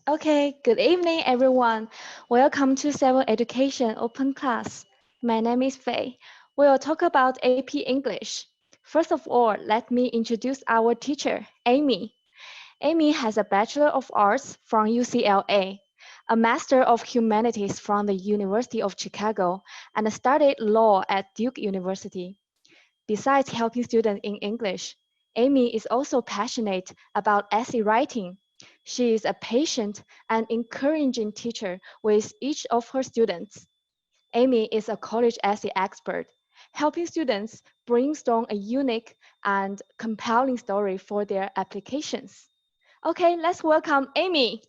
Okay, good evening, everyone. Welcome to 7 Education Open Class. My name is Faye. We will talk about AP English. First of all, let me introduce our teacher, Amy. Amy has a Bachelor of Arts from UCLA, a Master of Humanities from the University of Chicago, and studied law at Duke University. Besides helping students in English, Amy is also passionate about essay writing. She is a patient and encouraging teacher with each of her students. Amy is a college essay expert, helping students brainstorm a unique and compelling story for their applications. Okay, let's welcome Amy.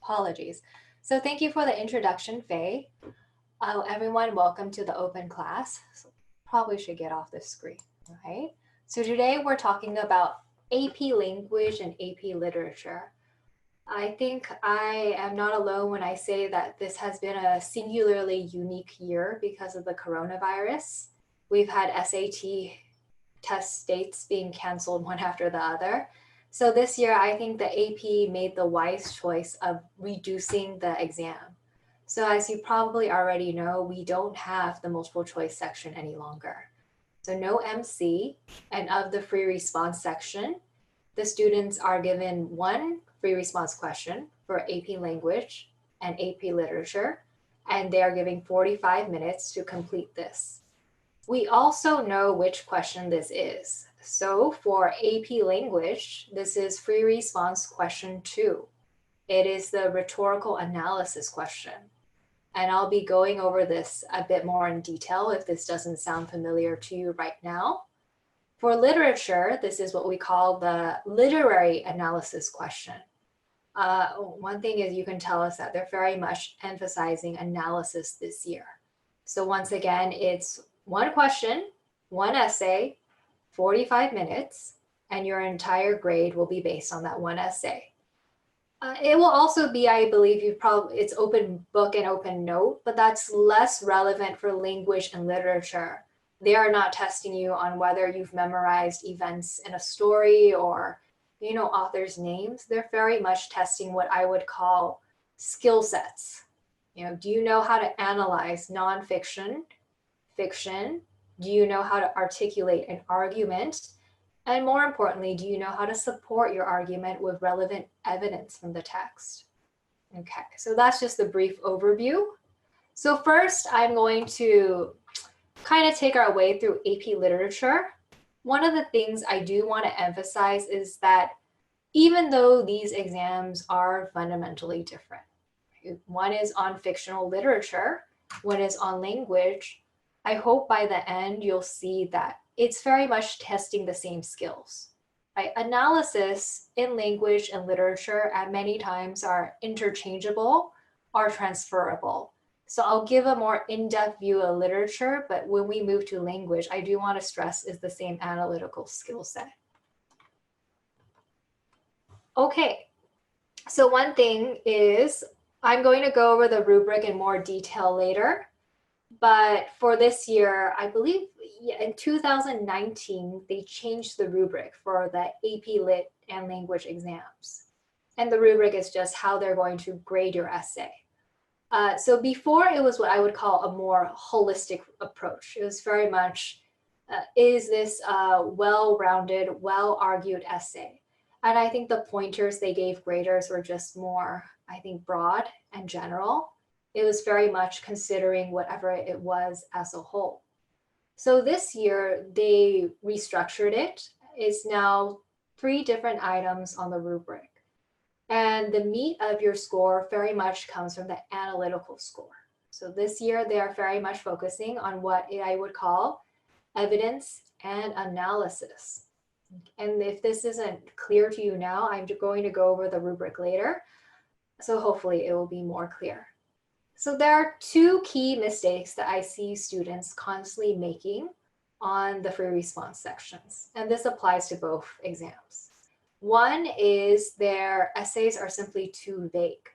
Apologies. So thank you for the introduction, Faye. Everyone, welcome to the open class. So probably should get off this screen, right? So today we're talking about AP language and AP literature. I think I am not alone when I say that this has been a singularly unique year because of the coronavirus. We've had SAT test dates being canceled one after the other. So this year, I think the AP made the wise choice of reducing the exam. So as you probably already know, we don't have the multiple choice section any longer. So no MC, and of the free response section, the students are given one free response question for AP language and AP literature, and they are given 45 minutes to complete this. We also know which question this is. So for AP language, this is free response question 2. It is the rhetorical analysis question. And I'll be going over this a bit more in detail if this doesn't sound familiar to you right now. For literature, this is what we call the literary analysis question. One thing is you can tell us that they're very much emphasizing analysis this year. So once again, it's one question, one essay, 45 minutes, and your entire grade will be based on that one essay. It will also be, I believe, it's open book and open note, but that's less relevant for language and literature. They are not testing you on whether you've memorized events in a story or, authors' names. They're very much testing what I would call skill sets. Do you know how to analyze nonfiction, fiction? Do you know how to articulate an argument? And more importantly, do you know how to support your argument with relevant evidence from the text? Okay, so that's just a brief overview. So first, I'm going to kind of take our way through AP literature. One of the things I do want to emphasize is that even though these exams are fundamentally different, one is on fictional literature, one is on language, I hope by the end you'll see that it's very much testing the same skills. Right? Analysis in language and literature at many times are interchangeable or transferable. So I'll give a more in-depth view of literature, but when we move to language, I do want to stress is the same analytical skill set. Okay, so one thing is I'm going to go over the rubric in more detail later. But for this year, I believe in 2019, they changed the rubric for the AP Lit and language exams. And the rubric is just how they're going to grade your essay. So before it was what I would call a more holistic approach. It was very much, is this a well-rounded, well-argued essay? And I think the pointers they gave graders were just more, I think, broad and general. It was very much considering whatever it was as a whole. So this year, they restructured it. It's now 3 different items on the rubric. And the meat of your score very much comes from the analytical score. So this year, they are very much focusing on what I would call evidence and analysis. And if this isn't clear to you now, I'm going to go over the rubric later. So hopefully it will be more clear. So there are 2 key mistakes that I see students constantly making on the free response sections. And this applies to both exams. One is their essays are simply too vague,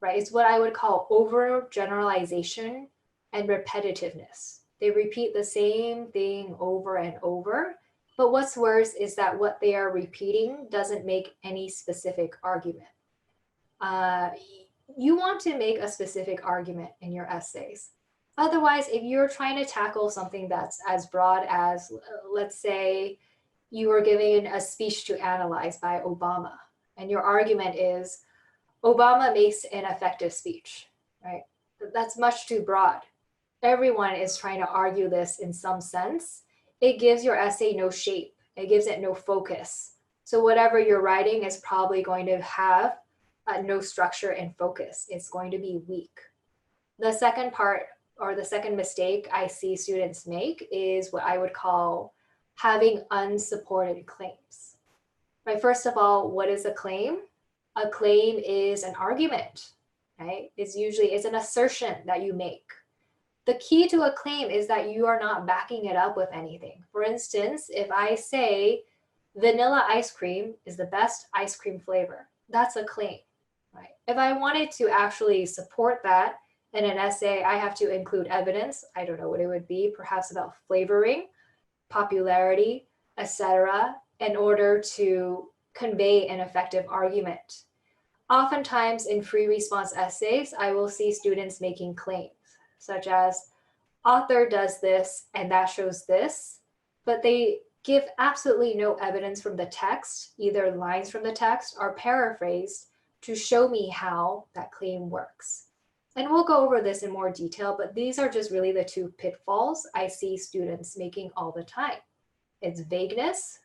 right? It's what I would call overgeneralization and repetitiveness. They repeat the same thing over and over. But what's worse is that what they are repeating doesn't make any specific argument. You want to make a specific argument in your essays. Otherwise, if you're trying to tackle something that's as broad as, let's say, you were giving a speech to analyze by Obama, and your argument is Obama makes an effective speech, right? That's much too broad. Everyone is trying to argue this in some sense. It gives your essay no shape. It gives it no focus. So whatever you're writing is probably going to have no structure and focus. It's going to be weak. The second part, or the second mistake I see students make, is what I would call having unsupported claims. Right? First of all, what is a claim? A claim is an argument, right? It's an assertion that you make. The key to a claim is that you are not backing it up with anything. For instance, if I say vanilla ice cream is the best ice cream flavor, that's a claim, right? If I wanted to actually support that in an essay, I have to include evidence. I don't know what it would be, perhaps about flavoring, popularity, etc., in order to convey an effective argument. Oftentimes in free response essays, I will see students making claims, such as author does this and that shows this, but they give absolutely no evidence from the text, either lines from the text or paraphrased, to show me how that claim works. And we'll go over this in more detail, but these are just really the two pitfalls I see students making all the time. It's vagueness,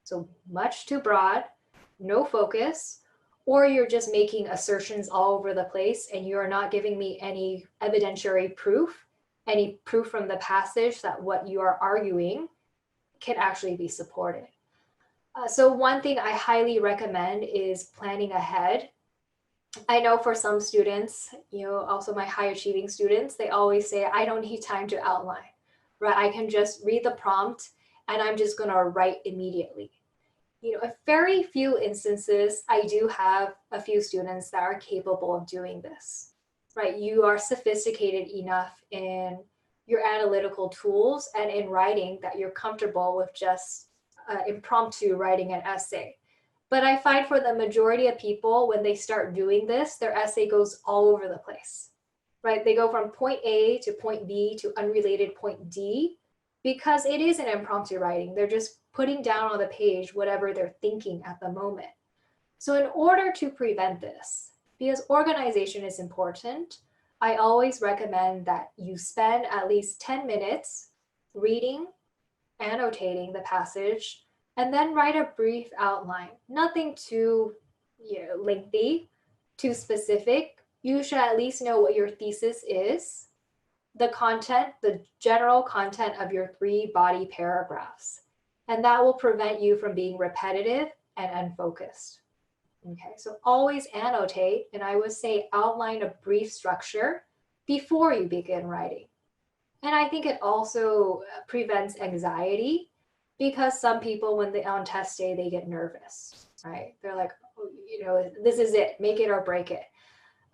so much too broad, no focus, or you're just making assertions all over the place and you are not giving me any evidentiary proof, any proof from the passage that what you are arguing can actually be supported. So one thing I highly recommend is planning ahead. I know for some students, also my high achieving students, they always say, I don't need time to outline, right? I can just read the prompt and I'm just gonna write immediately. A very few instances, I do have a few students that are capable of doing this, right? You are sophisticated enough in your analytical tools and in writing that you're comfortable with just impromptu writing an essay. But I find for the majority of people, when they start doing this, their essay goes all over the place, right? They go from point A to point B to unrelated point D, because it is an impromptu writing. They're just putting down on the page whatever they're thinking at the moment. So in order to prevent this, because organization is important, I always recommend that you spend at least 10 minutes reading, annotating the passage, and then write a brief outline. Nothing too lengthy, too specific. You should at least know what your thesis is, the content, the general content of your 3 body paragraphs. And that will prevent you from being repetitive and unfocused. Okay, so always annotate, and I would say outline a brief structure before you begin writing. And I think it also prevents anxiety, because some people, when they're on test day, they get nervous, right? They're like, this is it, make it or break it.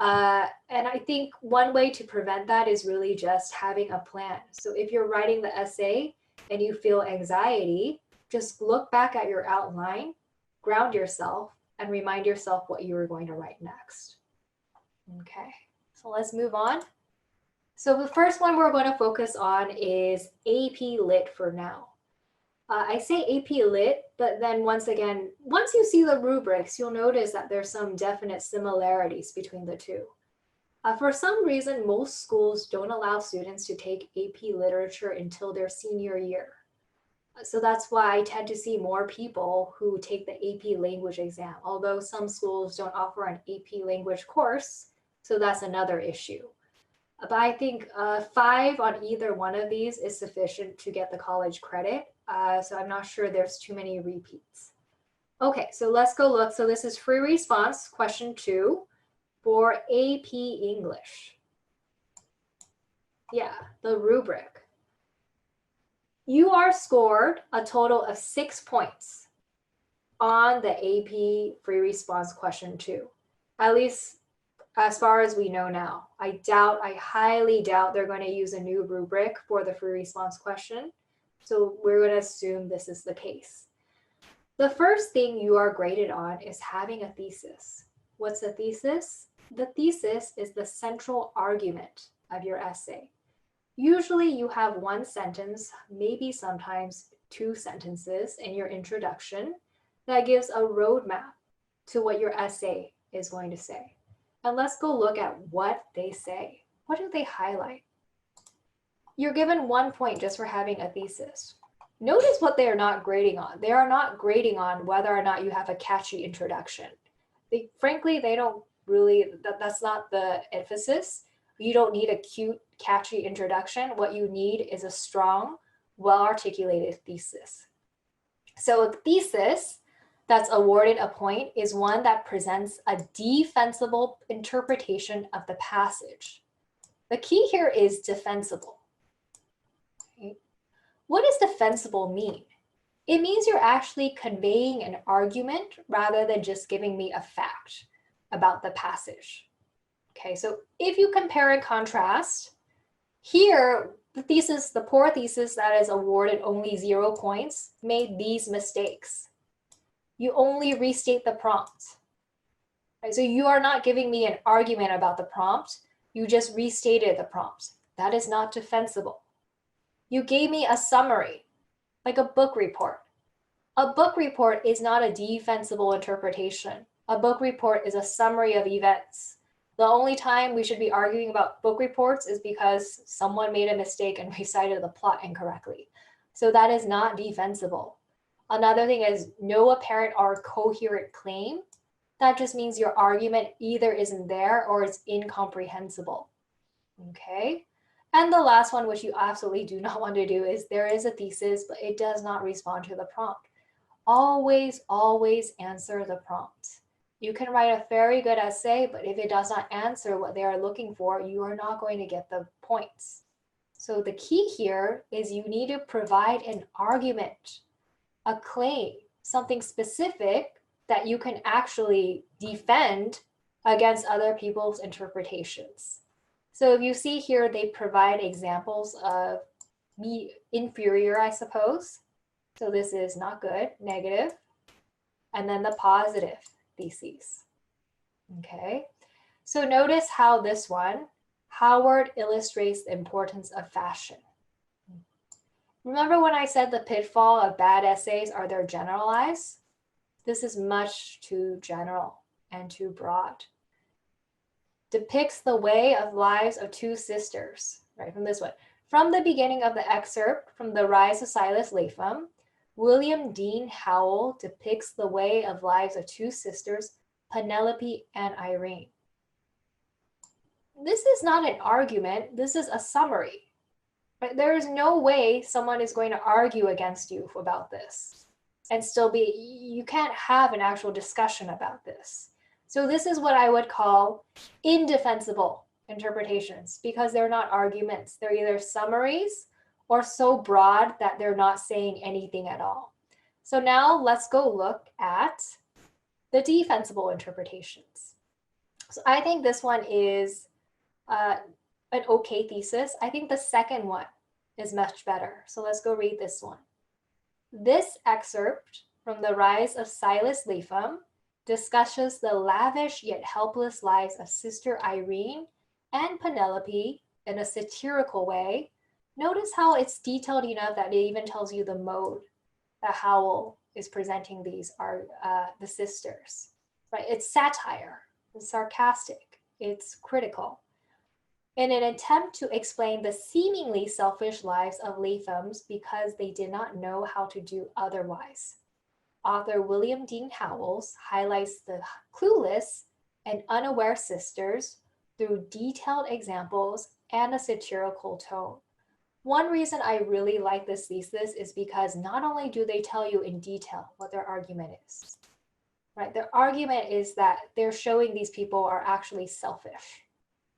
And I think one way to prevent that is really just having a plan. So if you're writing the essay and you feel anxiety, just look back at your outline, ground yourself, and remind yourself what you were going to write next. Okay, so let's move on. So the first one we're going to focus on is AP Lit for now. I say AP Lit, but then once again, once you see the rubrics, you'll notice that there's some definite similarities between the two. For some reason, most schools don't allow students to take AP Literature until their senior year. So that's why I tend to see more people who take the AP Language exam, although some schools don't offer an AP Language course, so that's another issue. But I think 5 on either one of these is sufficient to get the college credit. So I'm not sure there's too many repeats. Okay, so let's go look. So this is free response, question 2 for AP English. Yeah, the rubric. You are scored a total of 6 points on the AP free response question 2. At least as far as we know now. I highly doubt they're going to use a new rubric for the free response question. So we're going to assume this is the case. The first thing you are graded on is having a thesis. What's a thesis? The thesis is the central argument of your essay. Usually you have one sentence, maybe sometimes 2 sentences in your introduction that gives a roadmap to what your essay is going to say. And let's go look at what they say. What do they highlight? You're given 1 point just for having a thesis. Notice what they are not grading on. They are not grading on whether or not you have a catchy introduction. Frankly, they don't really, that's not the emphasis. You don't need a cute, catchy introduction. What you need is a strong, well-articulated thesis. So a thesis that's awarded a point is one that presents a defensible interpretation of the passage. The key here is defensible. Okay. What does defensible mean? It means you're actually conveying an argument rather than just giving me a fact about the passage. Okay, so if you compare and contrast, here, the poor thesis that is awarded only 0 points made these mistakes. You only restate the prompt. Right? So you are not giving me an argument about the prompt. You just restated the prompt. That is not defensible. You gave me a summary, like a book report. A book report is not a defensible interpretation. A book report is a summary of events. The only time we should be arguing about book reports is because someone made a mistake and recited the plot incorrectly. So that is not defensible. Another thing is no apparent or coherent claim. That just means your argument either isn't there or it's incomprehensible. Okay? And the last one, which you absolutely do not want to do, is there is a thesis, but it does not respond to the prompt. Always, always answer the prompt. You can write a very good essay, but if it does not answer what they are looking for, you are not going to get the points. So the key here is you need to provide an argument, a claim, something specific that you can actually defend against other people's interpretations. So if you see here, they provide examples of inferior, I suppose. So this is not good, negative, and then the positive theses. Okay, so notice how this one, Howard illustrates the importance of fashion. Remember when I said the pitfall of bad essays are they're generalized? This is much too general and too broad. Depicts the way of lives of 2 sisters, right, from this one. From the beginning of the excerpt from The Rise of Silas Lapham, William Dean Howell depicts the way of lives of 2 sisters, Penelope and Irene. This is not an argument, this is a summary. Right? There is no way someone is going to argue against you about this and still be, you can't have an actual discussion about this. So this is what I would call indefensible interpretations because they're not arguments. They're either summaries or so broad that they're not saying anything at all. So now let's go look at the defensible interpretations. So I think this one is an okay thesis. I think the second one is much better. So let's go read this one. This excerpt from The Rise of Silas Lapham discusses the lavish yet helpless lives of Sister Irene and Penelope in a satirical way. Notice how it's detailed enough that it even tells you the mode that Howell is presenting these are the sisters, right? It's satire, it's sarcastic, it's critical. In an attempt to explain the seemingly selfish lives of Laphams because they did not know how to do otherwise. Author William Dean Howells highlights the clueless and unaware sisters through detailed examples and a satirical tone. One reason I really like this thesis is because not only do they tell you in detail what their argument is, right? Their argument is that they're showing these people are actually selfish,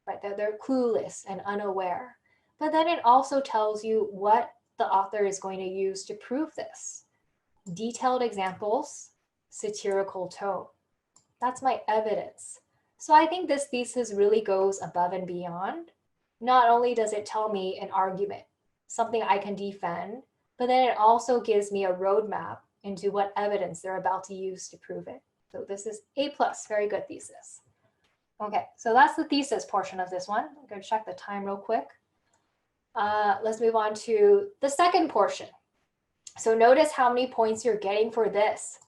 right? That they're clueless and unaware. But then it also tells you what the author is going to use to prove this. Detailed examples, satirical tone. That's my evidence. So I think this thesis really goes above and beyond. Not only does it tell me an argument, something I can defend, but then it also gives me a roadmap into what evidence they're about to use to prove it. So this is A+, very good thesis. Okay, so that's the thesis portion of this one. I'm going to check the time real quick. Let's move on to the second portion. So notice how many points you're getting for this.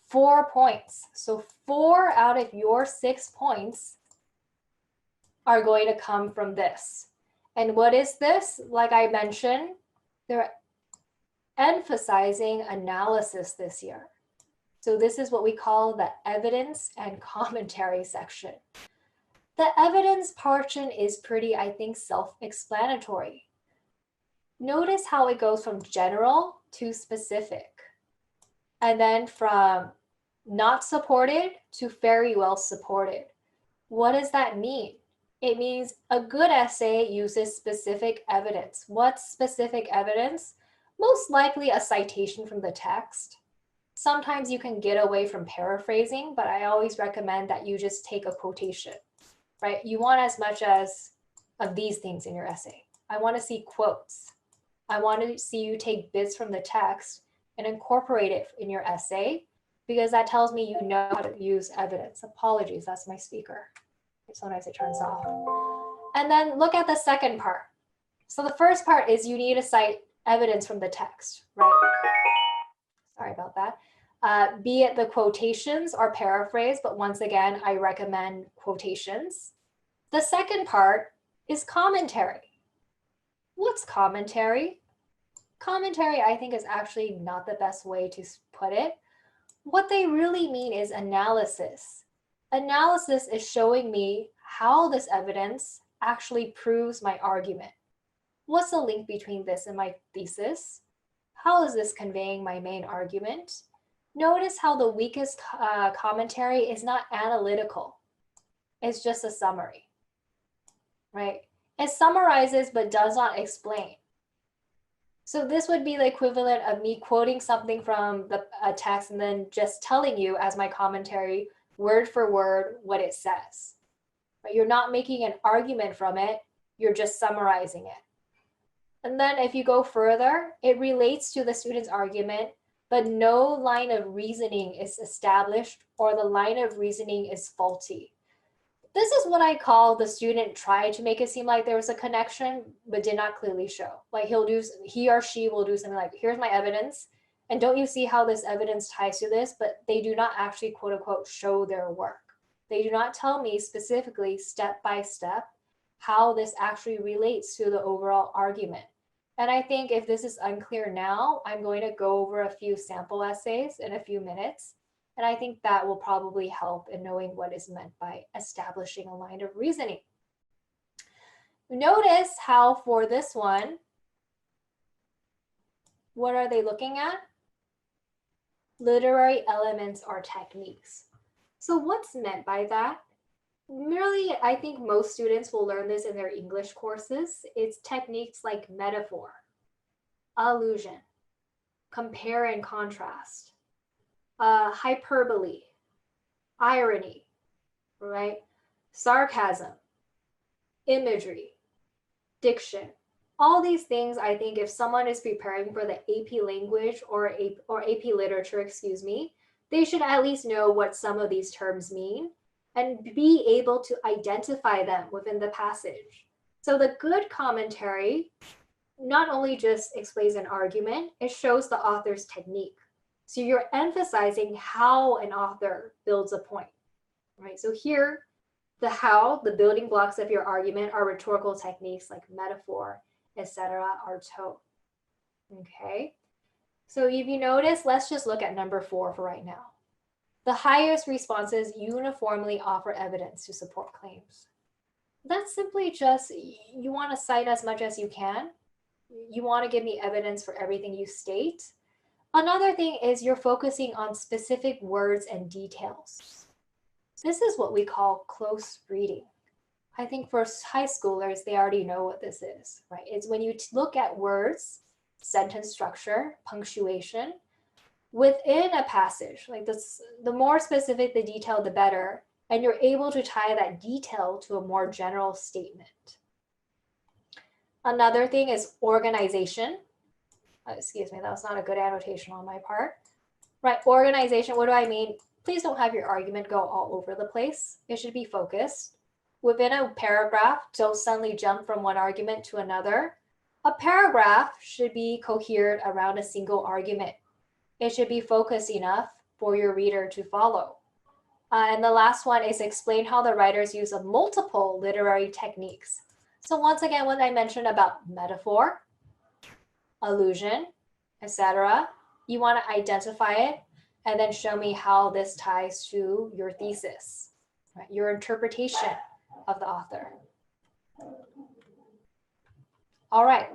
4 points. So 4 out of your 6 points are going to come from this. And what is this? Like I mentioned, they're emphasizing analysis this year. So this is what we call the evidence and commentary section. The evidence portion is pretty, I think, self-explanatory. Notice how it goes from general to specific, and then from not supported to very well supported. What does that mean? It means a good essay uses specific evidence. What's specific evidence? Most likely a citation from the text. Sometimes you can get away from paraphrasing, but I always recommend that you just take a quotation, right? You want as much as of these things in your essay. I want to see quotes. I want to see you take bits from the text and incorporate it in your essay, because that tells me you know how to use evidence. Apologies, that's my speaker. Sometimes it turns off. And then look at the second part. So the first part is you need to cite evidence from the text, right? Sorry about that. Be it the quotations or paraphrase, but once again, I recommend quotations. The second part is commentary. What's commentary? Commentary, I think, is actually not the best way to put it. What they really mean is analysis. Analysis is showing me how this evidence actually proves my argument. What's the link between this and my thesis? How is this conveying my main argument? Notice how the weakest commentary is not analytical. It's just a summary, right? It summarizes but does not explain. So this would be the equivalent of me quoting something from the text and then just telling you as my commentary, word for word, what it says. But you're not making an argument from it, you're just summarizing it. And then if you go further, it relates to the student's argument, but no line of reasoning is established or the line of reasoning is faulty. This is what I call the student tried to make it seem like there was a connection, but did not clearly show. Like he or she will do something like, here's my evidence, and don't you see how this evidence ties to this? But they do not actually, quote unquote, show their work. They do not tell me specifically, step by step, how this actually relates to the overall argument. And I think if this is unclear now, I'm going to go over a few sample essays in a few minutes. And I think that will probably help in knowing what is meant by establishing a line of reasoning. Notice how for this one, what are they looking at? Literary elements or techniques. So what's meant by that? Merely, I think most students will learn this in their English courses. It's techniques like metaphor, allusion, compare and contrast, hyperbole, irony, right? Sarcasm, imagery, diction. All these things, I think if someone is preparing for the AP language or AP literature, excuse me, they should at least know what some of these terms mean and be able to identify them within the passage. So the good commentary not only just explains an argument, it shows the author's technique. So you're emphasizing how an author builds a point, right? So here, the building blocks of your argument are rhetorical techniques like metaphor, etc., or tone. Okay, so if you notice, let's just look at number 4 for right now. The highest responses uniformly offer evidence to support claims. That's simply just, you want to cite as much as you can. You want to give me evidence for everything you state. Another thing is you're focusing on specific words and details. This is what we call close reading. I think for high schoolers, they already know what this is, right? It's when you look at words, sentence structure, punctuation, within a passage, like this, the more specific the detail, the better. and you're able to tie that detail to a more general statement. Another thing is organization. Excuse me, that was not a good annotation on my part. Right, organization, what do I mean? Please don't have your argument go all over the place. It should be focused. Within a paragraph, don't suddenly jump from one argument to another. A paragraph should be coherent around a single argument. It should be focused enough for your reader to follow. And the last one is explain how the writers use of multiple literary techniques. So once again, what I mentioned about metaphor, allusion, etc., you want to identify it and then show me how this ties to your thesis, right? Your interpretation of the author. All right.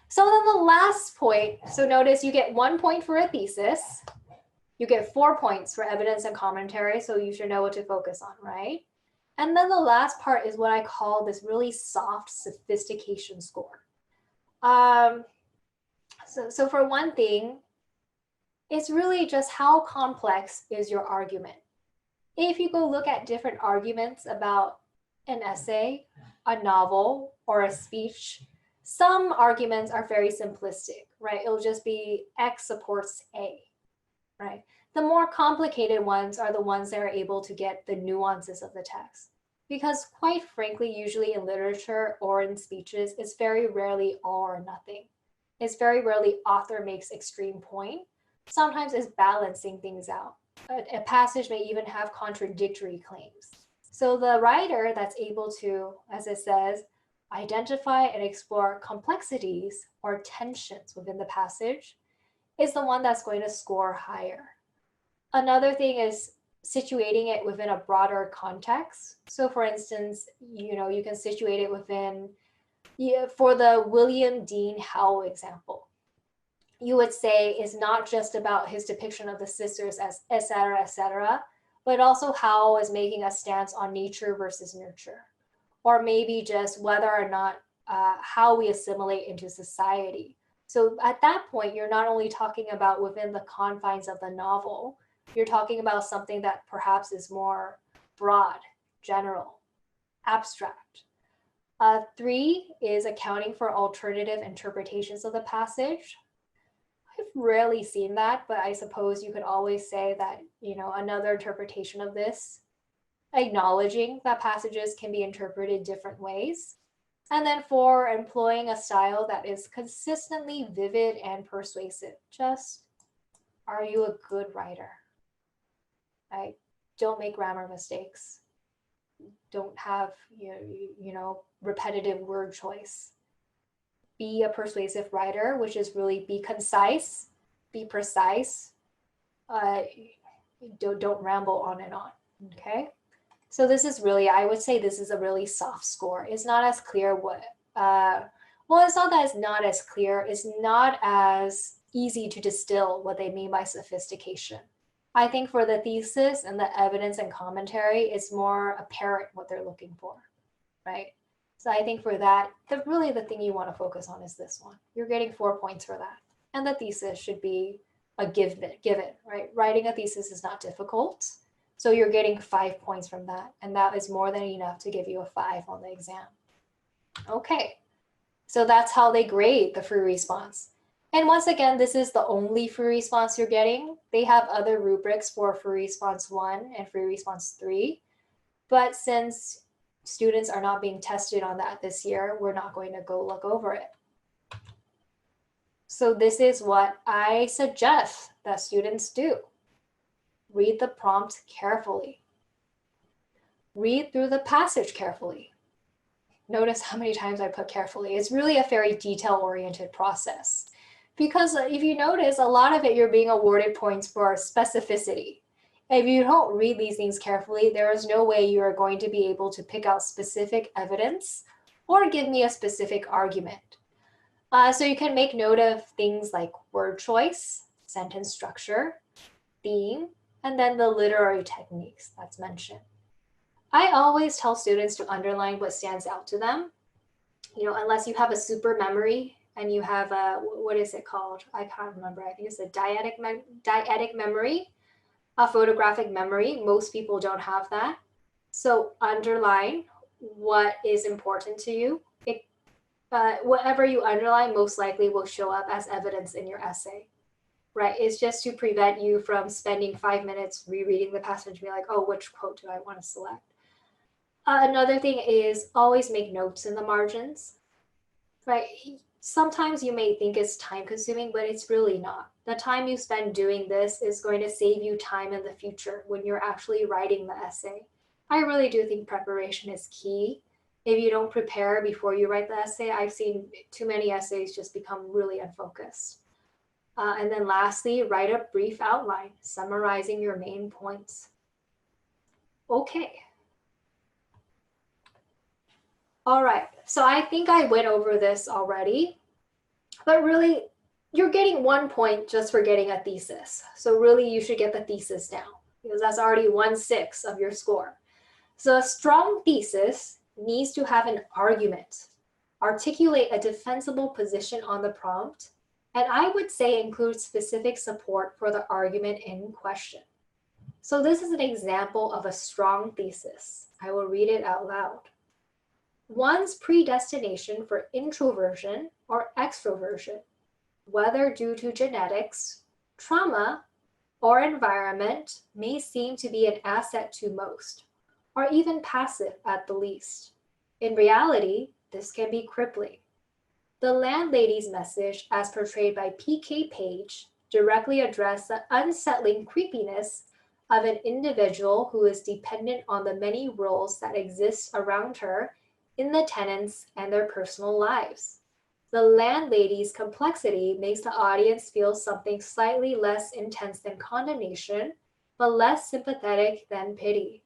So then the last point, so notice you get 1 point for a thesis. You get 4 points for evidence and commentary, so you should know what to focus on, right? And then the last part is what I call this really soft sophistication score. So for one thing, it's really just how complex is your argument. If you go look at different arguments about an essay, a novel, or a speech, some arguments are very simplistic, right? It'll just be X supports A, right? The more complicated ones are the ones that are able to get the nuances of the text. Because quite frankly, usually in literature or in speeches, it's very rarely all or nothing. It's very rarely author makes extreme point. Sometimes it's balancing things out. A passage may even have contradictory claims. So the writer that's able to, as it says, identify and explore complexities or tensions within the passage is the one that's going to score higher. Another thing is situating it within a broader context. So for instance, you can situate it within, for the William Dean Howe example, you would say is not just about his depiction of the sisters as et cetera, but also Howe is making a stance on nature versus nurture, or maybe just whether or not how we assimilate into society. So at that point, you're not only talking about within the confines of the novel, you're talking about something that perhaps is more broad, general, abstract. 3 is accounting for alternative interpretations of the passage. I've rarely seen that, but I suppose you could always say that, another interpretation of this, acknowledging that passages can be interpreted different ways. And then 4, employing a style that is consistently vivid and persuasive. Just, are you a good writer? Right? Don't make grammar mistakes. Don't have, repetitive word choice. Be a persuasive writer, which is really be concise, be precise. Don't ramble on and on, okay? So this is really, I would say this is a really soft score. It's not as clear what, it's not that it's not as clear. It's not as easy to distill what they mean by sophistication. I think for the thesis and the evidence and commentary, it's more apparent what they're looking for, right? So I think for that, really the thing you want to focus on is this one. You're getting 4 points for that. And the thesis should be a given, right? Writing a thesis is not difficult. So you're getting 5 points from that. And that is more than enough to give you a 5 on the exam. Okay, so that's how they grade the free response. And once again, this is the only free response you're getting. They have other rubrics for free response 1 and free response 3. But since students are not being tested on that this year, we're not going to go look over it. So this is what I suggest that students do. Read the prompt carefully. Read through the passage carefully. Notice how many times I put carefully. It's really a very detail-oriented process. Because if you notice, a lot of it you're being awarded points for specificity. If you don't read these things carefully, there is no way you are going to be able to pick out specific evidence or give me a specific argument. So you can make note of things like word choice, sentence structure, theme, and then the literary techniques that's mentioned. I always tell students to underline what stands out to them, unless you have a super memory and you have a, what is it called? I can't remember. I think it's a dyadic memory, a photographic memory. Most people don't have that. So underline what is important to you. Whatever you underline most likely will show up as evidence in your essay, right? It's just to prevent you from spending 5 minutes rereading the passage and be like, oh, which quote do I want to select? Another thing is always make notes in the margins, right? Sometimes you may think it's time consuming, but it's really not. The time you spend doing this is going to save you time in the future when you're actually writing the essay. I really do think preparation is key. If you don't prepare before you write the essay, I've seen too many essays just become really unfocused. And then lastly, write a brief outline, summarizing your main points. Okay. All right, so I think I went over this already, but really you're getting 1 point just for getting a thesis. So really you should get the thesis down because that's already 1/6 of your score. So a strong thesis needs to have an argument, articulate a defensible position on the prompt, and I would say include specific support for the argument in question. So this is an example of a strong thesis. I will read it out loud. One's predestination for introversion or extroversion, whether due to genetics, trauma, or environment, may seem to be an asset to most, or even passive at the least. In reality, this can be crippling. The landlady's message, as portrayed by P.K. Page, directly addressed the unsettling creepiness of an individual who is dependent on the many roles that exist around her in the tenants and their personal lives. The landlady's complexity makes the audience feel something slightly less intense than condemnation, but less sympathetic than pity,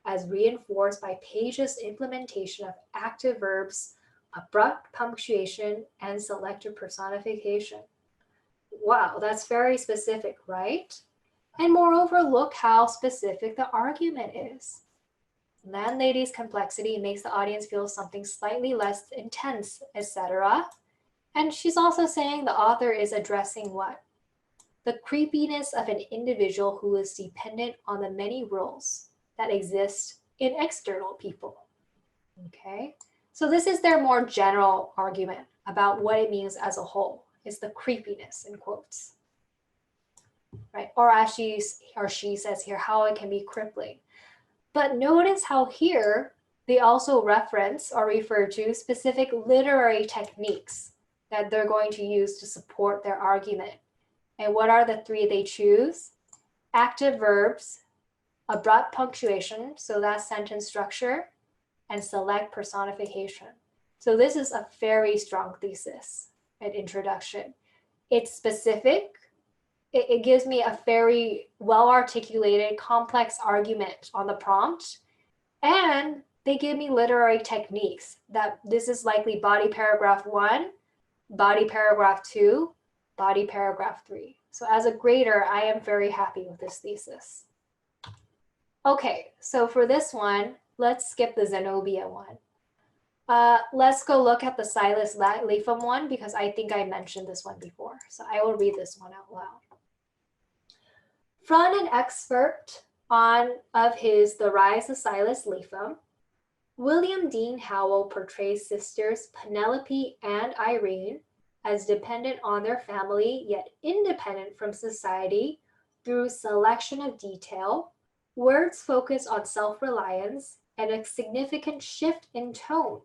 as reinforced by Page's implementation of active verbs, abrupt punctuation, and selective personification. Wow, that's very specific, right? And moreover, look how specific the argument is. Landlady's complexity makes the audience feel something slightly less intense, etc. And she's also saying the author is addressing what? The creepiness of an individual who is dependent on the many roles that exist in external people. Okay, so this is their more general argument about what it means as a whole. It's the creepiness in quotes, right? Or as she says here, how it can be crippling. But notice how here they also reference or refer to specific literary techniques that they're going to use to support their argument. And what are the 3 they choose? Active verbs, abrupt punctuation, so that's sentence structure, and select personification. So this is a very strong thesis and introduction. It's specific. It gives me a very well-articulated, complex argument on the prompt. And they give me literary techniques that this is likely body paragraph 1, body paragraph 2, body paragraph 3. So as a grader, I am very happy with this thesis. Okay, so for this one, let's skip the Zenobia one. Let's go look at the Silas Latham one because I think I mentioned this one before. So I will read this one out loud. From an excerpt of his The Rise of Silas Latham, William Dean Howell portrays sisters Penelope and Irene as dependent on their family yet independent from society through selection of detail, words focus on self-reliance, and a significant shift in tone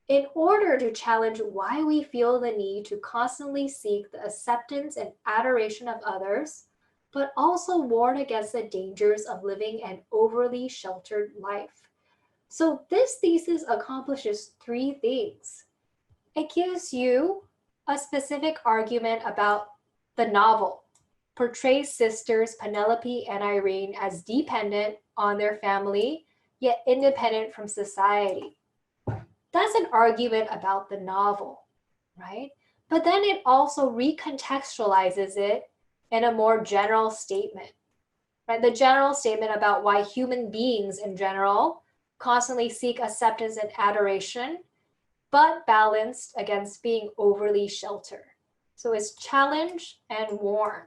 in order to challenge why we feel the need to constantly seek the acceptance and adoration of others, but also warn against the dangers of living an overly sheltered life. So this thesis accomplishes 3 things. It gives you a specific argument about the novel, portrays sisters Penelope and Irene as dependent on their family, yet independent from society. That's an argument about the novel, right? But then it also recontextualizes it in a more general statement, right? The general statement about why human beings in general constantly seek acceptance and adoration, but balanced against being overly sheltered. So it's challenge and warn.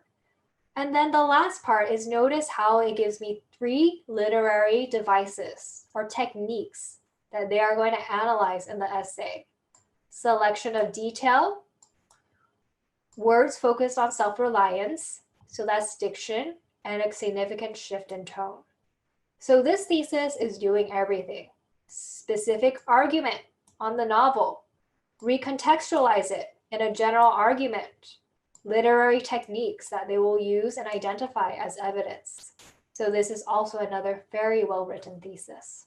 And then the last part is notice how it gives me 3 literary devices or techniques that they are going to analyze in the essay. Selection of detail, words focused on self-reliance, so that's diction, and a significant shift in tone. So this thesis is doing everything. Specific argument on the novel, recontextualize it in a general argument, literary techniques that they will use and identify as evidence. So this is also another very well-written thesis.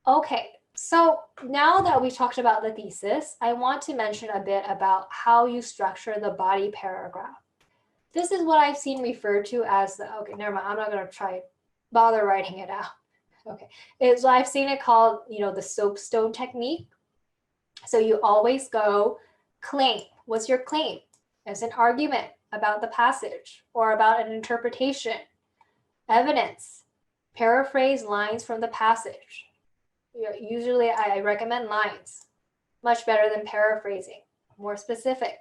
Okay, so now that we talked about the thesis, I want to mention a bit about how you structure the body paragraph. This is what I've seen referred to as the, okay, never mind, I'm not gonna bother writing it out. Okay, I've seen it called, the soapstone technique. So you always go claim. What's your claim? It's an argument about the passage or about an interpretation. Evidence, paraphrase lines from the passage. Usually I recommend lines, much better than paraphrasing, more specific.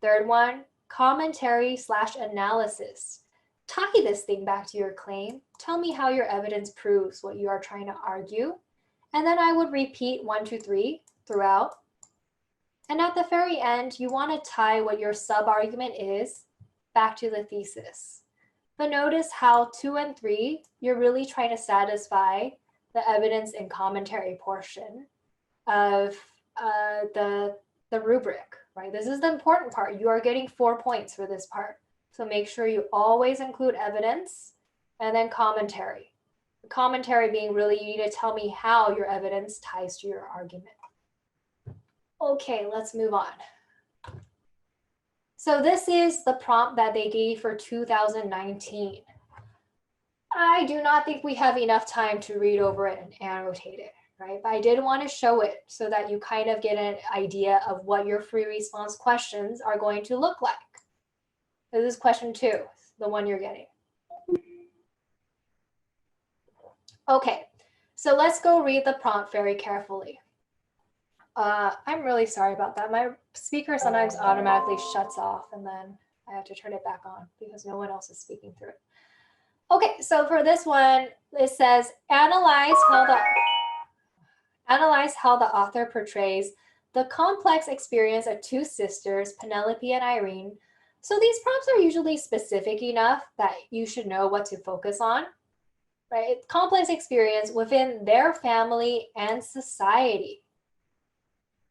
Third one, commentary/analysis. Tie this thing back to your claim. Tell me how your evidence proves what you are trying to argue. And then I would repeat 1, 2, 3 throughout. And at the very end, you want to tie what your sub-argument is back to the thesis. But notice how 2 and 3, you're really trying to satisfy the evidence and commentary portion of the rubric, right? This is the important part. You are getting 4 points for this part. So make sure you always include evidence and then commentary. The commentary being really, you need to tell me how your evidence ties to your argument. Okay, let's move on. So this is the prompt that they gave for 2019. I do not think we have enough time to read over it and annotate it, right? But I did want to show it so that you kind of get an idea of what your free response questions are going to look like. This is question 2, the one you're getting. Okay, so let's go read the prompt very carefully. I'm really sorry about that. My speaker sometimes automatically shuts off and then I have to turn it back on because no one else is speaking through it. Okay, so for this one, it says, analyze how the author portrays the complex experience of 2 sisters, Penelope and Irene. So these prompts are usually specific enough that you should know what to focus on, right? Complex experience within their family and society.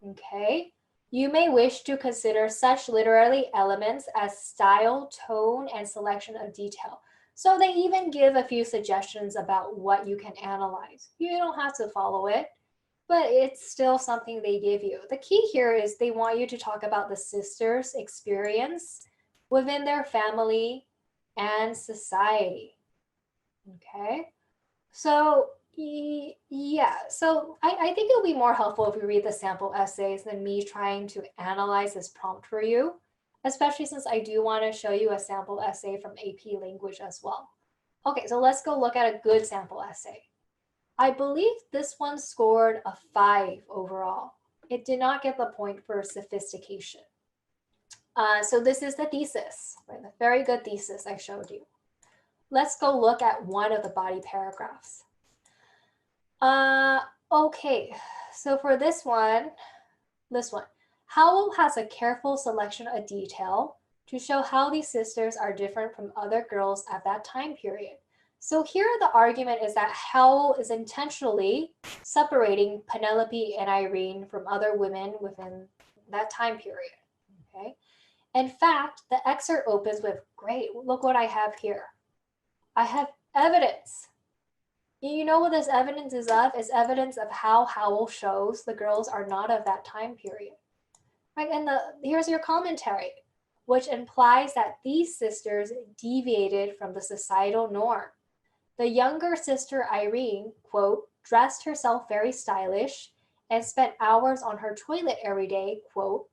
Okay, you may wish to consider such literary elements as style, tone, and selection of detail. So they even give a few suggestions about what you can analyze. You don't have to follow it, but it's still something they give you. The key here is they want you to talk about the sisters' experience within their family and society. Okay, so yeah, so I think it'll be more helpful if we read the sample essays than me trying to analyze this prompt for you, especially since I do want to show you a sample essay from AP Language as well. Okay, so let's go look at a good sample essay. I believe this one scored a 5 overall. It did not get the point for sophistication. So this is the thesis, right? A very good thesis I showed you. Let's go look at one of the body paragraphs. Okay, so for this one, Howell has a careful selection of detail to show how these sisters are different from other girls at that time period. So here the argument is that Howell is intentionally separating Penelope and Irene from other women within that time period, okay? In fact, the excerpt opens with, great, look what I have here. I have evidence. You know what this evidence is of? It's evidence of how Howell shows the girls are not of that time period. Right? And here's your commentary, which implies that these sisters deviated from the societal norm. The younger sister, Irene, quote, dressed herself very stylish and spent hours on her toilet every day, quote,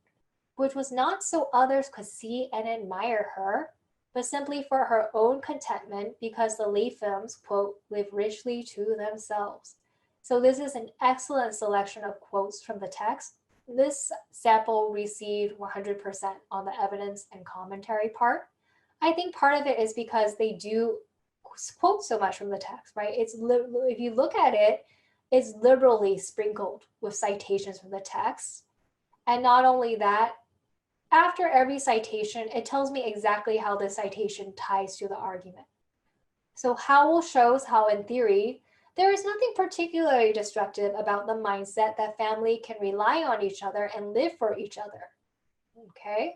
which was not so others could see and admire her, but simply for her own contentment because the Latham's, quote, live richly to themselves. So this is an excellent selection of quotes from the text. This sample received 100% on the evidence and commentary part. I think part of it is because they do quote so much from the text, right? If you look at it, it's liberally sprinkled with citations from the text. And not only that, after every citation, it tells me exactly how the citation ties to the argument. So Howell shows how, in theory, there is nothing particularly destructive about the mindset that family can rely on each other and live for each other. Okay,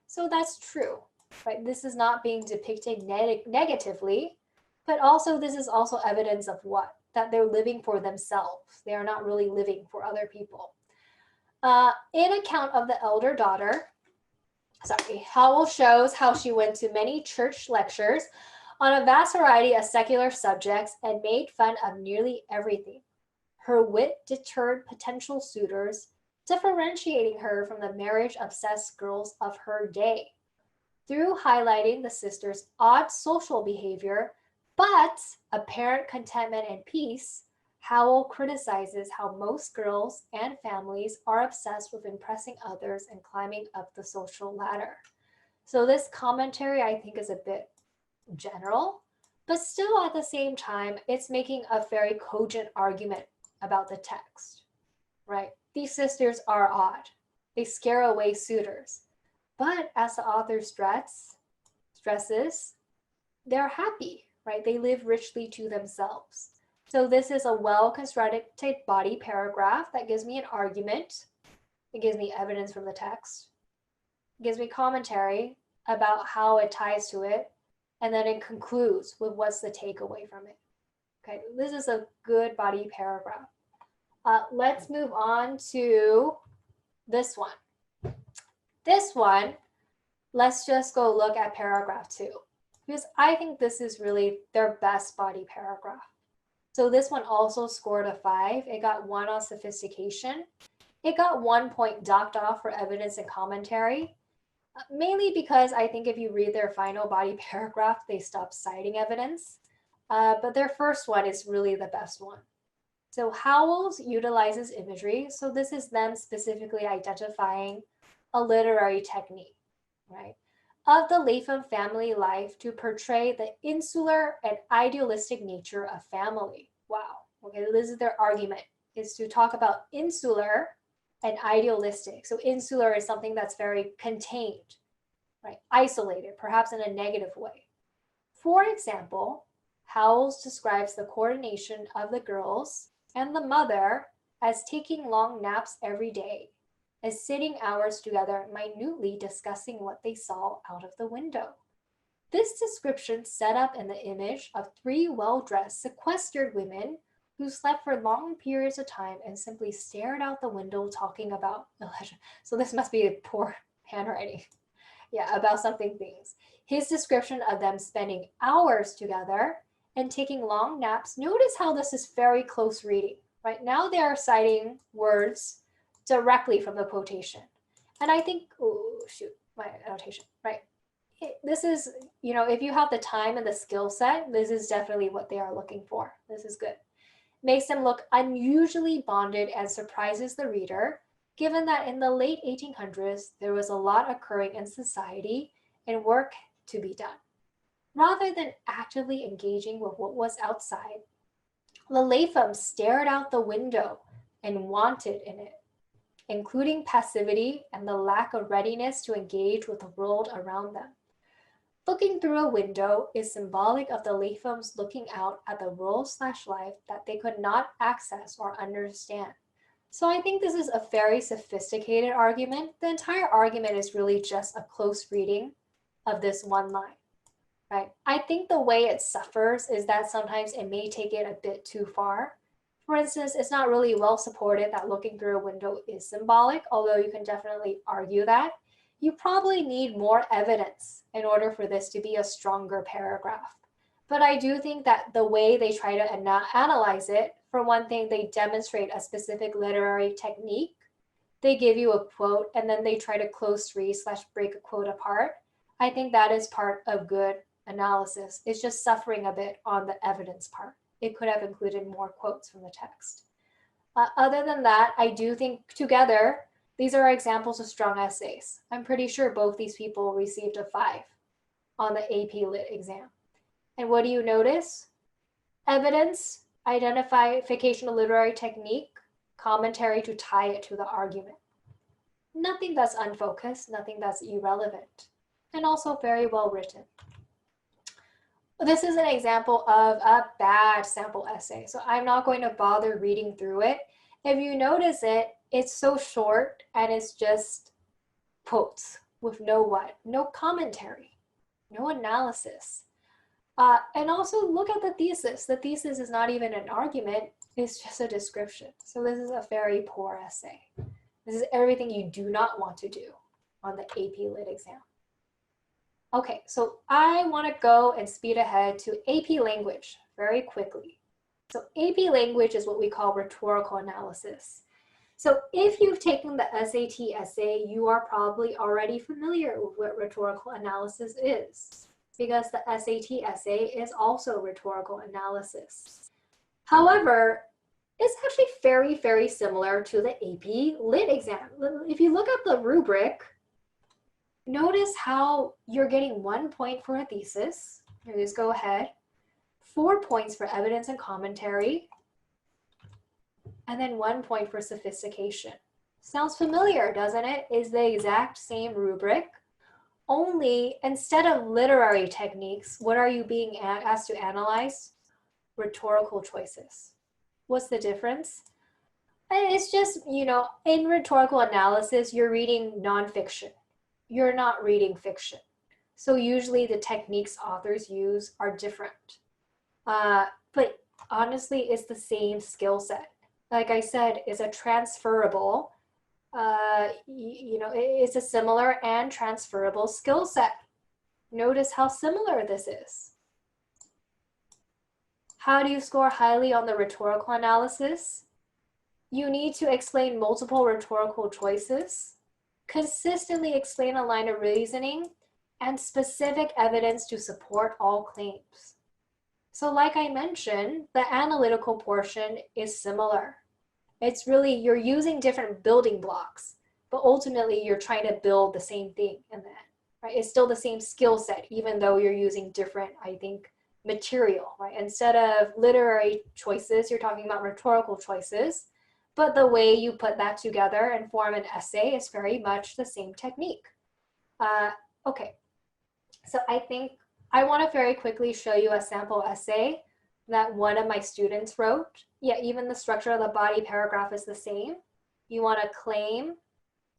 so that's true, right? This is not being depicted negatively, but also this is also evidence of what? That they're living for themselves. They are not really living for other people. In account of the elder daughter, Howell shows how she went to many church lectures on a vast variety of secular subjects and made fun of nearly everything. Her wit deterred potential suitors, differentiating her from the marriage-obsessed girls of her day. Through highlighting the sisters' odd social behavior, but apparent contentment and peace, Howell criticizes how most girls and families are obsessed with impressing others and climbing up the social ladder. So this commentary, I think, is a bit general, but still at the same time, it's making a very cogent argument about the text, right? These sisters are odd. They scare away suitors. But as the author stresses, they're happy, right? They live richly to themselves. So this is a well-constructed body paragraph that gives me an argument. It gives me evidence from the text. It gives me commentary about how it ties to it. And then it concludes with what's the takeaway from it. Okay, this is a good body paragraph. Let's move on to this one. This one, let's just go look at paragraph 2, because I think this is really their best body paragraph. So this one also scored a 5. It got 1 on sophistication. It got 1 point docked off for evidence and commentary, mainly because I think if you read their final body paragraph, they stop citing evidence. But their first one is really the best one. So Howells utilizes imagery. So this is them specifically identifying a literary technique, right, of the Latham family life to portray the insular and idealistic nature of family. Wow. Okay, this is their argument, is to talk about insular and idealistic. So insular is something that's very contained, right, isolated, perhaps in a negative way. For example, Howells describes the coordination of the girls and the mother as taking long naps every day, as sitting hours together minutely discussing what they saw out of the window. This description set up in the image of 3 well-dressed, sequestered women who slept for long periods of time and simply stared out the window talking about election. So this must be a poor handwriting. Yeah, about something things. His description of them spending hours together and taking long naps. Notice how this is very close reading, right? Now they are citing words directly from the quotation. And I think, oh shoot, my annotation, right? This is, you know, if you have the time and the skill set, this is definitely what they are looking for. This is good. Makes them look unusually bonded and surprises the reader, given that in the late 1800s, there was a lot occurring in society and work to be done. Rather than actively engaging with what was outside, the Lathams stared out the window and wanted in it, including passivity and the lack of readiness to engage with the world around them. Looking through a window is symbolic of the Lathams looking out at the world/life that they could not access or understand. So I think this is a very sophisticated argument. The entire argument is really just a close reading of this one line, right? I think the way it suffers is that sometimes it may take it a bit too far. For instance, it's not really well supported that looking through a window is symbolic, although you can definitely argue that. You probably need more evidence in order for this to be a stronger paragraph. But I do think that the way they try to analyze it, for one thing, they demonstrate a specific literary technique. They give you a quote and then they try to close read/break a quote apart. I think that is part of good analysis. It's just suffering a bit on the evidence part. It could have included more quotes from the text. Other than that, I do think together, these are examples of strong essays. I'm pretty sure both these people received a 5 on the AP Lit exam. And what do you notice? Evidence, identification of literary technique, commentary to tie it to the argument. Nothing that's unfocused, nothing that's irrelevant, and also very well written. This is an example of a bad sample essay, so I'm not going to bother reading through it. If you notice it, it's so short and it's just quotes with no commentary, no analysis. And also look at the thesis. The thesis is not even an argument, it's just a description. So this is a very poor essay. This is everything you do not want to do on the AP Lit exam. Okay, so I want to go and speed ahead to AP Language very quickly. So AP Language is what we call rhetorical analysis. So if you've taken the SAT essay, you are probably already familiar with what rhetorical analysis is, because the SAT essay is also rhetorical analysis. However, it's actually very, very similar to the AP Lit exam. If you look at the rubric, notice how you're getting 1 point for a thesis. Just go ahead. 4 points for evidence and commentary. And then 1 point for sophistication. Sounds familiar, doesn't it? It's the exact same rubric. Only instead of literary techniques, what are you being asked to analyze? Rhetorical choices. What's the difference? It's just, in rhetorical analysis, you're reading nonfiction. You're not reading fiction. So usually the techniques authors use are different. But honestly, it's the same skill set. Like I said, it's a transferable, it's a similar and transferable skill set. Notice how similar this is. How do you score highly on the rhetorical analysis? You need to explain multiple rhetorical choices, consistently explain a line of reasoning, and specific evidence to support all claims. So like I mentioned, the analytical portion is similar. It's really, you're using different building blocks, but ultimately you're trying to build the same thing in the end, right? It's still the same skill set, even though you're using different, I think, material, right? Instead of literary choices, you're talking about rhetorical choices, but the way you put that together and form an essay is very much the same technique. Okay, so I think I want to very quickly show you a sample essay that one of my students wrote. Yeah, even the structure of the body paragraph is the same. You want to claim,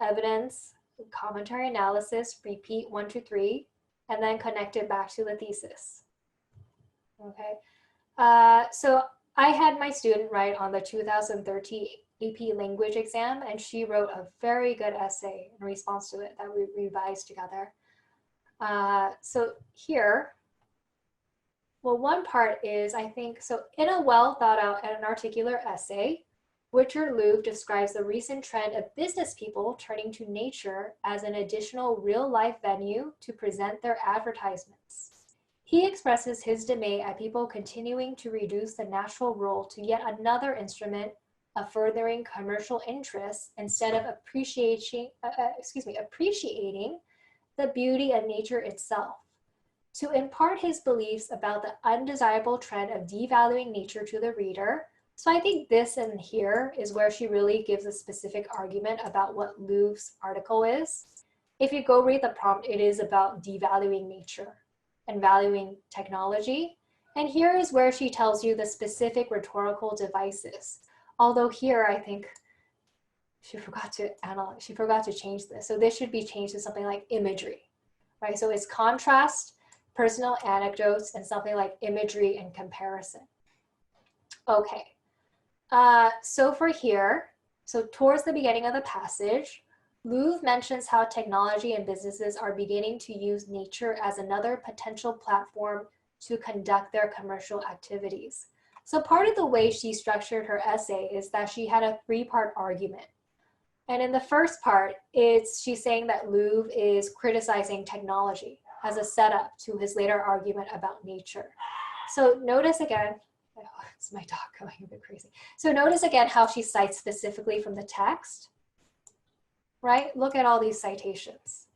evidence, commentary, analysis, repeat 1, 2, 3, and then connect it back to the thesis. Okay, so I had my student write on the 2013 AP Language exam, and she wrote a very good essay in response to it that we revised together. So here, well, one part is, I think, so in a well thought out and articulate essay, Richard Louv describes the recent trend of business people turning to nature as an additional real-life venue to present their advertisements. He expresses his dismay at people continuing to reduce the natural world to yet another instrument of furthering commercial interests instead of appreciating the beauty of nature itself. To impart his beliefs about the undesirable trend of devaluing nature to the reader. So I think this and here is where she really gives a specific argument about what Louv's article is. If you go read the prompt, it is about devaluing nature and valuing technology. And here is where she tells you the specific rhetorical devices. Although here, I think she forgot to change this. So this should be changed to something like imagery, right? So it's contrast, personal anecdotes, and something like imagery and comparison. Okay, so for here, so towards the beginning of the passage, Louv mentions how technology and businesses are beginning to use nature as another potential platform to conduct their commercial activities. So part of the way she structured her essay is that she had a 3-part argument. And in the first part, she's saying that Louv is criticizing technology as a setup to his later argument about nature. So notice again, oh, it's my dog going a bit crazy. So notice again how she cites specifically from the text, right? Look at all these citations.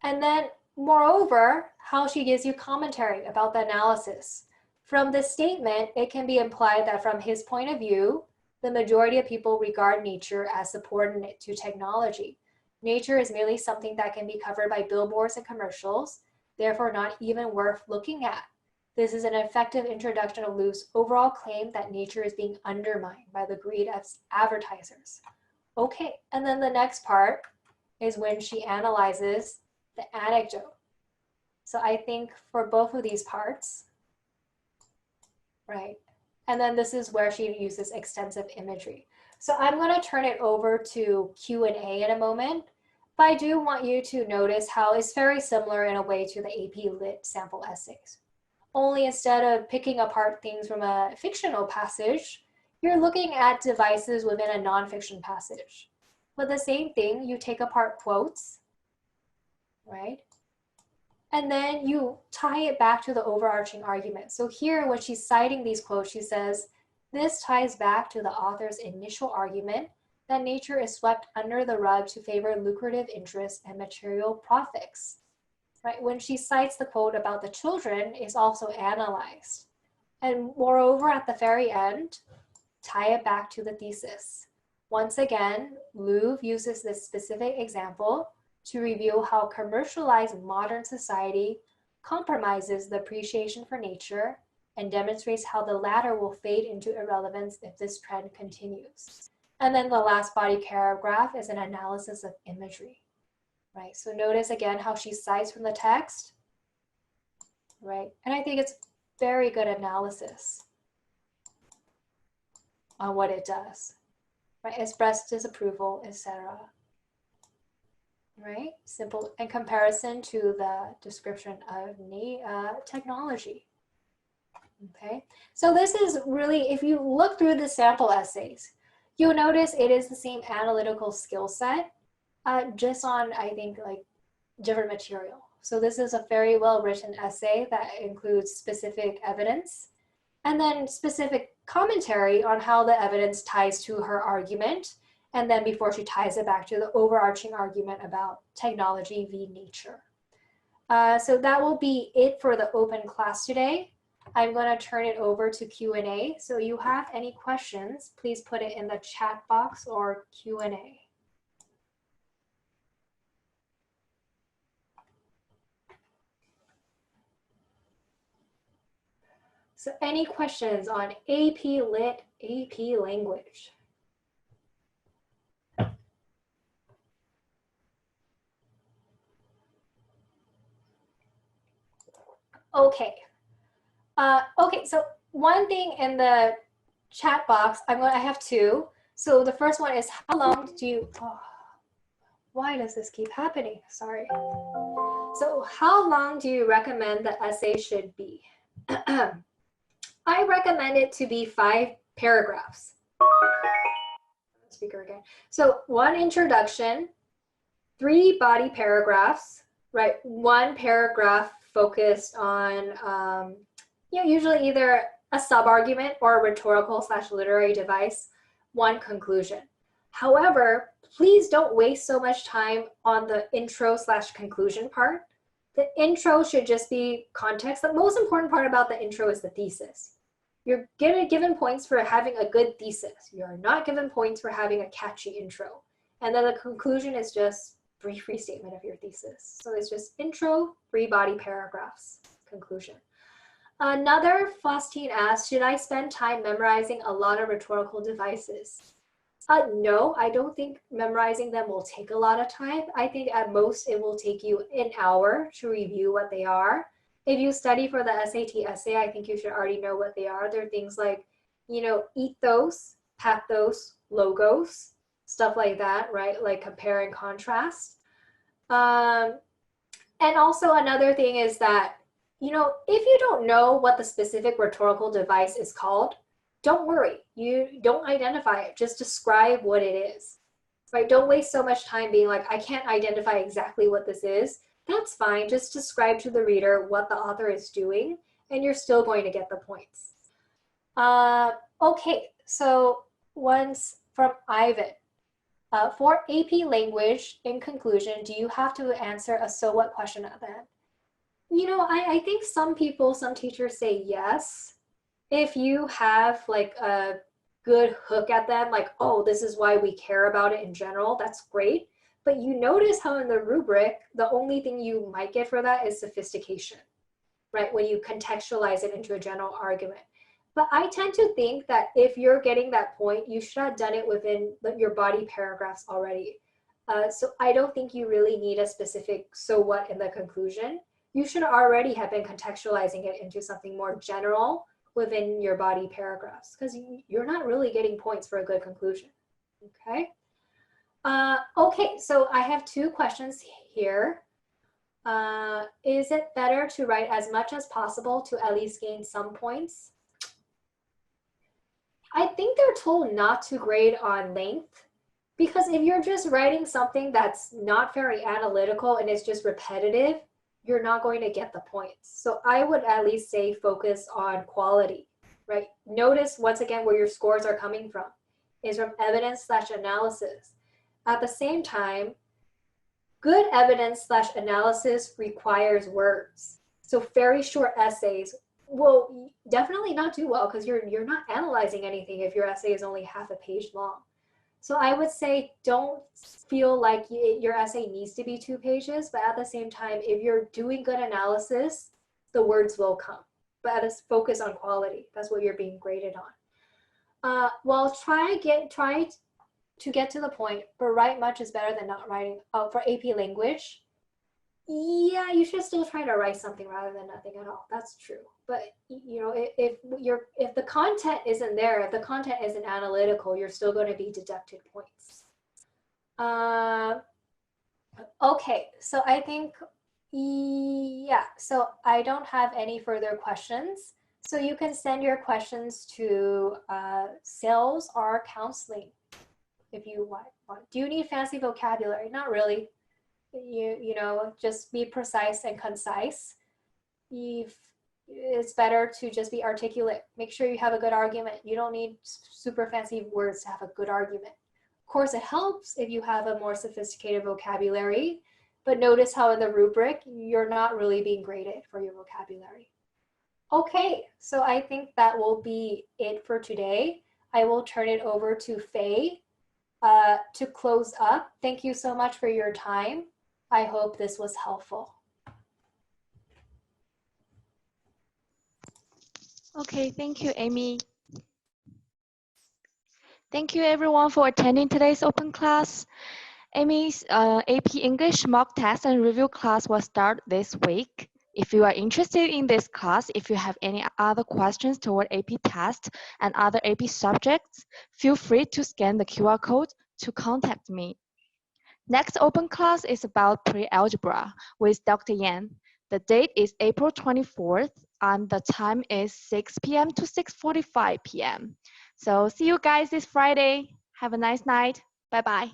And then moreover, how she gives you commentary about the analysis. From this statement, it can be implied that from his point of view, the majority of people regard nature as subordinate to technology. Nature is merely something that can be covered by billboards and commercials, therefore not even worth looking at. This is an effective introduction of Liu's overall claim that nature is being undermined by the greed of advertisers. Okay, and then the next part is when she analyzes the anecdote. So I think for both of these parts, right? And then this is where she uses extensive imagery. So I'm going to turn it over to Q&A in a moment, but I do want you to notice how it's very similar in a way to the AP Lit sample essays. Only instead of picking apart things from a fictional passage, you're looking at devices within a nonfiction passage. But the same thing, you take apart quotes, right? And then you tie it back to the overarching argument. So here, when she's citing these quotes, she says, this ties back to the author's initial argument that nature is swept under the rug to favor lucrative interests and material profits. Right? When she cites the quote about the children, it's also analyzed. And moreover, at the very end, tie it back to the thesis. Once again, Liu uses this specific example to review how commercialized modern society compromises the appreciation for nature and demonstrates how the latter will fade into irrelevance if this trend continues. And then the last body paragraph is an analysis of imagery, right? So notice again how she cites from the text, right? And I think it's very good analysis on what it does, right? Express disapproval, etc. Right? Simple in comparison to the description of technology. Okay, so this is really, if you look through the sample essays, you'll notice it is the same analytical skill set, just on, I think, like different material. So this is a very well written essay that includes specific evidence and then specific commentary on how the evidence ties to her argument. And then before she ties it back to the overarching argument about technology v. nature. So that will be it for the open class today. I'm going to turn it over to Q&A. So you have any questions, please put it in the chat box or Q&A. So any questions on AP Lit, AP Language? Okay. Okay, so one thing in the chat box, I have two. So the first one is, how long do you, why does this keep happening? Sorry. So how long do you recommend the essay should be? I recommend it to be 5 paragraphs. Speaker again. So 1 introduction, 3 body paragraphs, right? 1 paragraph focused on, usually either a sub-argument or a rhetorical/literary device, 1 conclusion. However, please don't waste so much time on the intro/conclusion part. The intro should just be context. The most important part about the intro is the thesis. You're given points for having a good thesis. You're not given points for having a catchy intro. And then the conclusion is just brief restatement of your thesis. So it's just intro, 3 body paragraphs, conclusion. Another Faustine asks, should I spend time memorizing a lot of rhetorical devices? No, I don't think memorizing them will take a lot of time. I think at most it will take you an hour to review what they are. If you study for the SAT essay, I think you should already know what they are. They're things like, ethos, pathos, logos, stuff like that, right? Like compare and contrast. And also another thing is that, if you don't know what the specific rhetorical device is called, don't worry. You don't identify it. Just describe what it is, right? Don't waste so much time being like, I can't identify exactly what this is. That's fine. Just describe to the reader what the author is doing, and you're still going to get the points. Okay, so once from Ivan. For AP language, in conclusion, do you have to answer a so what question at the end? You know, I think some teachers say yes. If you have like a good hook at them, like, oh, this is why we care about it in general, that's great. But you notice how in the rubric, the only thing you might get for that is sophistication, right? When you contextualize it into a general argument. But I tend to think that if you're getting that point, you should have done it within your body paragraphs already. So I don't think you really need a specific so what in the conclusion. You should already have been contextualizing it into something more general within your body paragraphs, because you're not really getting points for a good conclusion. Okay. Okay, so I have two questions here. Is it better to write as much as possible to at least gain some points? I think they're told not to grade on length, because if you're just writing something that's not very analytical and it's just repetitive, you're not going to get the points. So I would at least say focus on quality, right? Notice once again where your scores are coming from. Is from evidence/analysis. At the same time, good evidence/analysis requires words. So very short essays will definitely not do well because you're not analyzing anything if your essay is only half a page long. So I would say don't feel like your essay needs to be 2 pages, but at the same time, if you're doing good analysis, the words will come. But let's focus on quality. That's what you're being graded on. Well, try to get to the point, but write much is better than not writing. For AP language, yeah, you should still try to write something rather than nothing at all. That's true. But you know, if the content isn't there, if the content isn't analytical, you're still going to be deducted points. Okay, so I think, yeah, so I don't have any further questions. So you can send your questions to sales or counseling if you want. Do you need fancy vocabulary? Not really. You know, just be precise and concise. It's better to just be articulate. Make sure you have a good argument. You don't need super fancy words to have a good argument. Of course, it helps if you have a more sophisticated vocabulary, but notice how in the rubric, you're not really being graded for your vocabulary. Okay, so I think that will be it for today. I will turn it over to Faye to close up. Thank you so much for your time. I hope this was helpful. Okay, thank you, Amy. Thank you everyone for attending today's open class. Amy's AP English mock test and review class will start this week. If you are interested in this class, if you have any other questions toward AP test and other AP subjects, feel free to scan the QR code to contact me. Next open class is about pre-algebra with Dr. Yan. The date is April 24th and the time is 6 p.m. to 6:45 p.m. So see you guys this Friday. Have a nice night. Bye-bye.